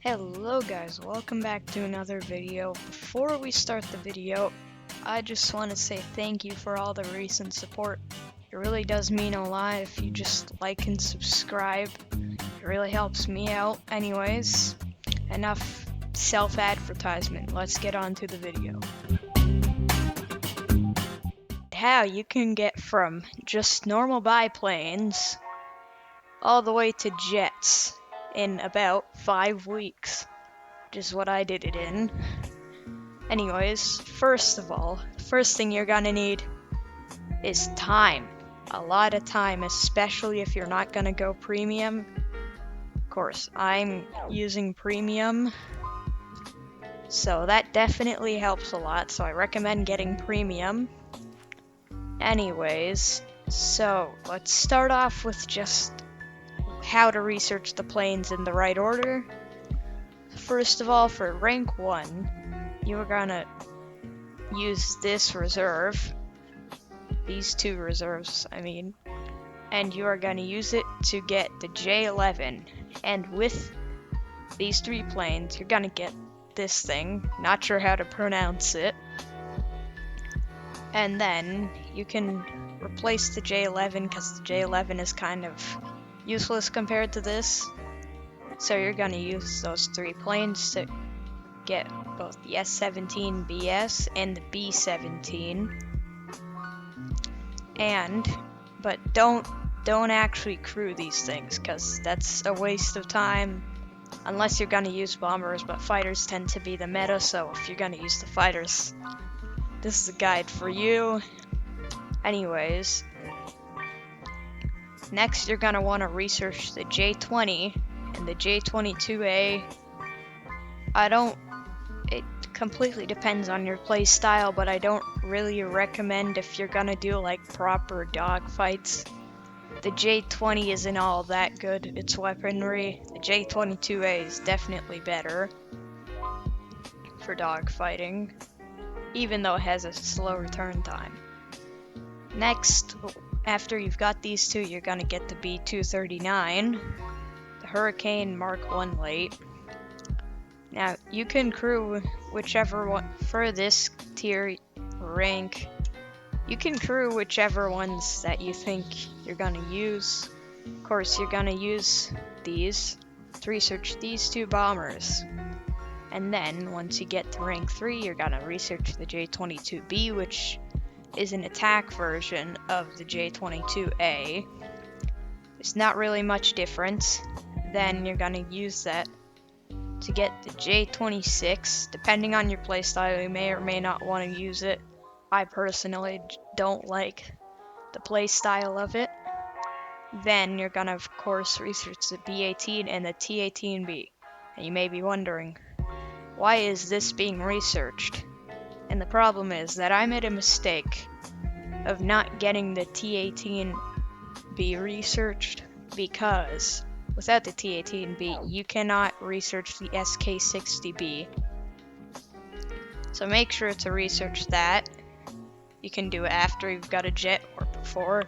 Hello guys, welcome back to another video. Before we start the video, I just want to say thank you for all the recent support. It really does mean a lot if you just like and subscribe. It really helps me out. Anyways, enough self-advertisement. Let's get on to the video. How you can get from just normal biplanes all the way to jets in about 5 weeks, which is what I did it in. Anyways, first of all, first thing you're gonna need is time. A lot of time, especially if you're not gonna go premium. Of course, I'm using premium, so that definitely helps a lot, so I recommend getting premium. Anyways, so let's start off with just how to research the planes in the right order. First of all, for rank 1, you are gonna use this reserve, these two reserves, and you are gonna use it to get the J11. And with these 3 planes, you're gonna get this thing, not sure how to pronounce it. And then you can replace the J11 because the J11 is kind of useless compared to this. So you're gonna use those 3 planes to get both the S-17 BS and the B-17. But don't actually crew these things, because that's a waste of time unless you're gonna use bombers, but fighters tend to be the meta, so if you're gonna use the fighters, this is a guide for you. Anyways, next you're gonna want to research the J-20 and the J-22A. It completely depends on your play style, but I don't really recommend if you're gonna do like proper dogfights. The J-20 isn't all that good, its weaponry. The J-22A is definitely better for dogfighting, even though it has a slow return time. Next, after you've got these 2, you're gonna get the B-239, the Hurricane Mark 1 late. Now, you can crew whichever one, for this tier rank, you can crew whichever ones that you think you're gonna use. Of course, you're gonna use these to research these 2 bombers. And then, once you get to rank 3, you're gonna research the J-22B, which is an attack version of the J-22A. There's not really much difference. Then you're gonna use that to get the J-26. Depending on your playstyle, you may or may not want to use it. I personally don't like the playstyle of it. Then you're gonna, of course, research the B-18 and the T-18B. And you may be wondering, why is this being researched? And the problem is that I made a mistake of not getting the T-18B researched, because without the T-18B, you cannot research the SK-60B. So make sure to research that. You can do it after you've got a jet, or before.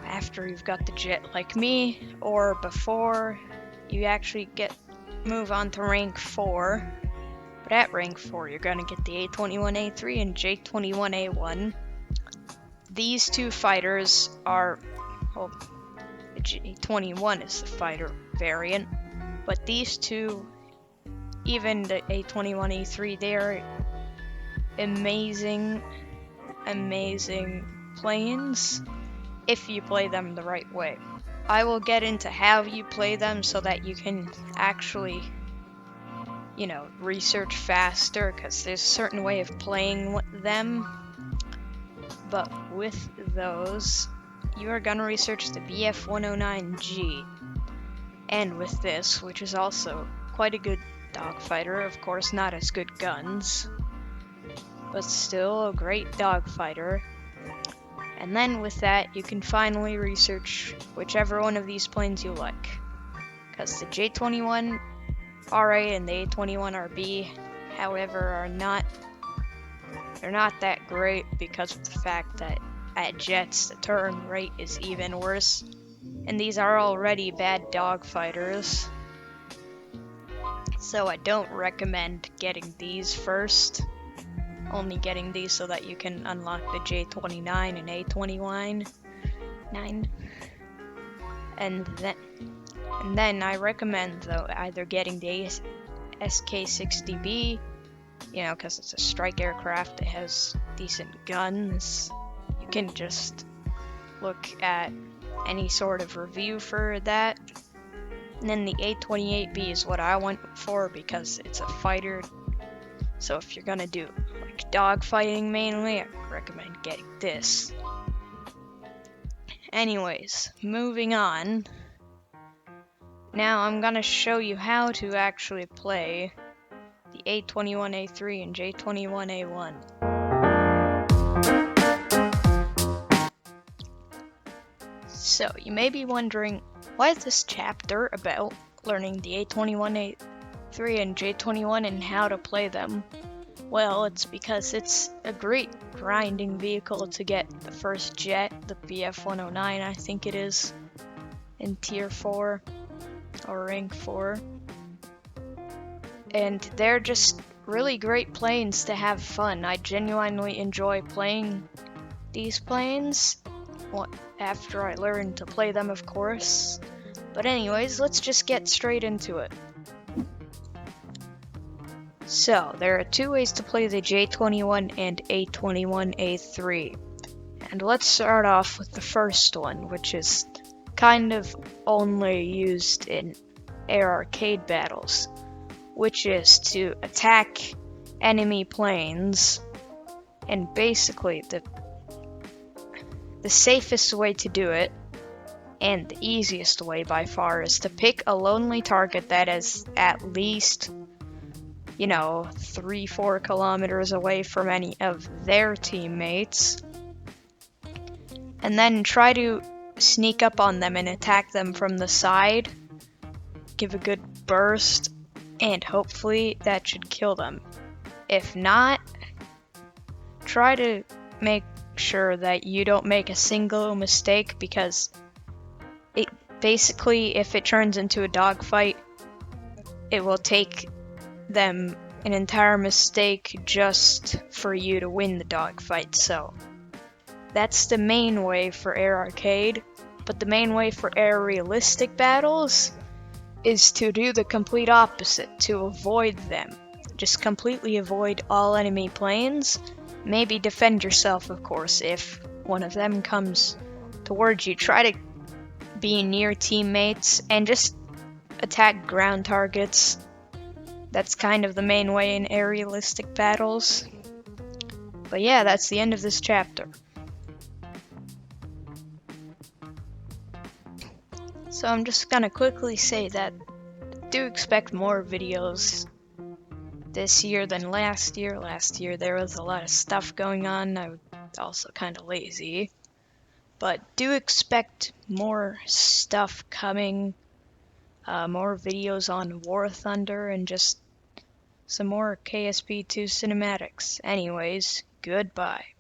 After you've got the jet like me, or before you actually move on to rank 4. But at rank 4, you're gonna get the A-21A3 and J-21A1. These 2 fighters are, well, the J-21 is the fighter variant, but these 2, even the A-21A3, they are amazing planes if you play them the right way. I will get into how you play them so that you can actually, research faster, because there's a certain way of playing them. But with those, you are gonna research the BF-109G. And with this, which is also quite a good dogfighter, of course not as good guns, but still a great dogfighter. And then with that, you can finally research whichever one of these planes you like, because the J-21 RA and the A-21RB, however, they're not that great, because of the fact that at jets the turn rate is even worse, and these are already bad dogfighters. So I don't recommend getting these first. Only getting these so that you can unlock the J29 and A29. And then I recommend, though, either getting the SK-60B, you know, because it's a strike aircraft that has decent guns. You can just look at any sort of review for that. And then the A28B is what I went for because it's a fighter. So if you're gonna do like dogfighting mainly, I recommend getting this. Anyways, moving on. Now I'm gonna show you how to actually play the A21A3 and J21A1. So you may be wondering, why is this chapter about learning the A21A3 and J21 and how to play them? Well, it's because it's a great grinding vehicle to get the first jet, the BF-109 I think it is, in Tier 4 or Rank 4. And they're just really great planes to have fun. I genuinely enjoy playing these planes, after I learn to play them, of course. But anyways, let's just get straight into it. So, there are two ways to play the J21 and A21A3. And let's start off with the first one, which is kind of only used in air arcade battles, which is to attack enemy planes. And basically, the safest way to do it, and the easiest way by far, is to pick a lonely target that is at least, 3-4 kilometers away from any of their teammates, and then try to sneak up on them and attack them from the side, give a good burst, and hopefully that should kill them. If not, try to make sure that you don't make a single mistake, because it basically, if it turns into a dogfight, it will take them an entire mistake just for you to win the dogfight. So that's the main way for air arcade, but the main way for air realistic battles is to do the complete opposite, to avoid them. Just completely avoid all enemy planes. Maybe defend yourself, of course, if one of them comes towards you. Try to be near teammates and just attack ground targets. That's kind of the main way in air realistic battles. But yeah, that's the end of this chapter. So I'm just gonna quickly say that do expect more videos this year than last year. Last year there was a lot of stuff going on. I was also kind of lazy. But do expect more stuff coming. More videos on War Thunder and just some more KSP2 cinematics. Anyways, goodbye.